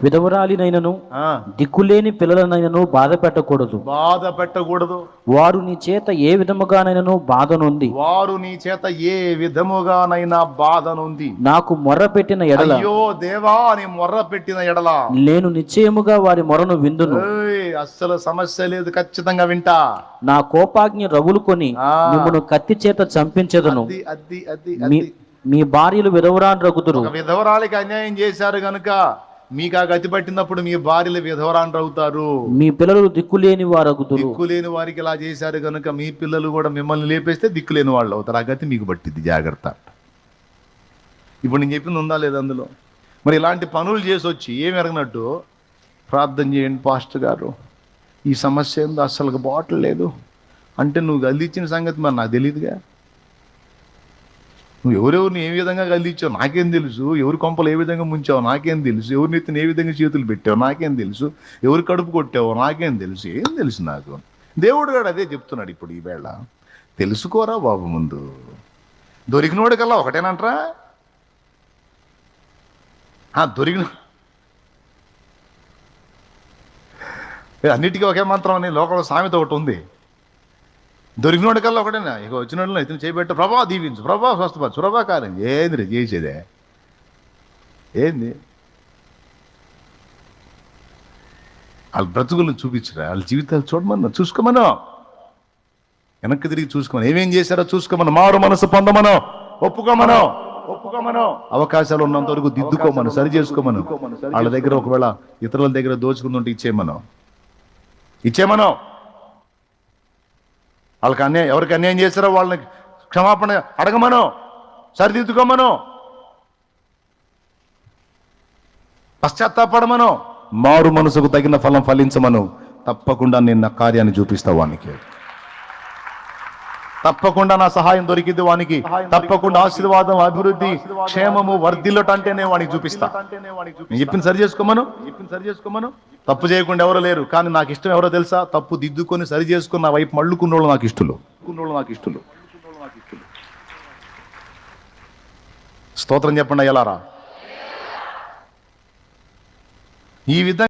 విధవరాలినైనను దిక్కులేని పిల్లలనైనను బాధ పెట్టకూడదు. వారు నీ చేత ఏ విధముగానైనను బాధనుంది. నాకు మొర్ర పెట్టిన ఎడల, అయ్యో దేవా అని మొర్ర పెట్టిన ఎడల నేను నిశ్చయముగా వారి మొరను విందును. అస్సలు సమస్య లేదు, ఖచ్చితంగా వింటా. నా కోపాగ్ని రగులుకొని మిమ్మును కత్తి చేత చంపించెదను. మీ భార్యలు విధవరాలు రగుదురు. విధవరాలికి అన్యాయం చేశారు గనుక మీకు ఆ గతి పట్టినప్పుడు మీ భార్యలు విధవరాలు అవుతారు. మీ పిల్లలు దిక్కులేని వారగుదురు. దిక్కులేని వారికి ఇలా చేశారు గనుక మీ పిల్లలు కూడా మిమ్మల్ని లేపేస్తే దిక్కులేని వాళ్ళు అవుతారు. ఆ గతి మీకు పట్టింది, జాగ్రత్త. ఇప్పుడు నేను చెప్పింది ఉందా లేదా అందులో? మరి ఇలాంటి పనులు చేసి వచ్చి ఏమి ఎరగనట్టు ప్రార్థన చేయండి పాస్టర్ గారు, ఈ సమస్య ఏందో అస్సలు బాటలు లేదు అంటే నువ్వు గల్దిచ్చిన సంగతి మరి నాకు తెలియదుగా. నువ్వు ఎవరెవరిని ఏ విధంగా గల్దిచ్చావు నాకేం తెలుసు, ఎవరి కొంపలు ఏ విధంగా ముంచావు నాకేం తెలుసు, ఎవరి నెత్తిని ఏ విధంగా చేతులు పెట్టావు నాకేం తెలుసు, ఎవరి కడుపు కొట్టావో నాకేం తెలుసు, ఏం తెలుసు నాకు. దేవుడు గారు అదే చెప్తున్నాడు ఇప్పుడు ఈ వేళ. తెలుసుకోరా బాబు, ముందు దొరికినోడు కల్లా ఒకటేనంటరా. దొరికిన అన్నిటికీ ఒకే మంత్రం అని లోకంలో సామెత ఒకటి ఉంది. దొరికినోడి కల్లా ఒకటేనా, ఇక వచ్చిన వాళ్ళు ఇతను చేయబెట్ట, ప్రభా దీవించు, ప్రభా స్వస్థపరచు, ప్రభా కార్యం. ఏంది రే చేసేదే? ఏంది? వాళ్ళ బ్రతుకులను చూపించరా, వాళ్ళ జీవితాలు చూడమన్నా, చూసుకోమను, వెనక్కి తిరిగి చూసుకోమను, ఏమేం చేశారో చూసుకోమను, మారు మనసు పొందమను, ఒప్పుకోమను. అవకాశాలు ఉన్నంత వరకు దిద్దుకోమను, సరి చేసుకోమను. వాళ్ళ దగ్గర ఒకవేళ ఇతరుల దగ్గర దోచుకుంటుంటే ఇచ్చేమను. వాళ్ళకి ఎవరికి అన్యాయం చేశారో వాళ్ళని క్షమాపణ అడగమను, సరిదిద్దుకోమను, పశ్చాత్తాపడమను, మారు మనసుకు తగిన ఫలం ఫలించమను. తప్పకుండా నేను నా కార్యాన్ని చూపిస్తా వానికి, తప్పకుండా నా సహాయం దొరికింది వానికి, తప్పకుండా ఆశీర్వాదం, అభివృద్ధి, క్షేమము, వర్ధిల్లటంటేనే వానికి చూపిస్తా. నేను చెప్పింది సరి చేసుకోమను. తప్పు చేయకుండా ఎవరో లేరు, కానీ నాకు ఇష్టం ఎవరో తెలుసా? తప్పు దిద్దుకొని సరి చేసుకుని నా వైపు మళ్ళుకున్నోళ్ళు నాకు ఇష్టలు. స్తోత్రం చెప్పండి అయ్యలారా. ఈ విధంగా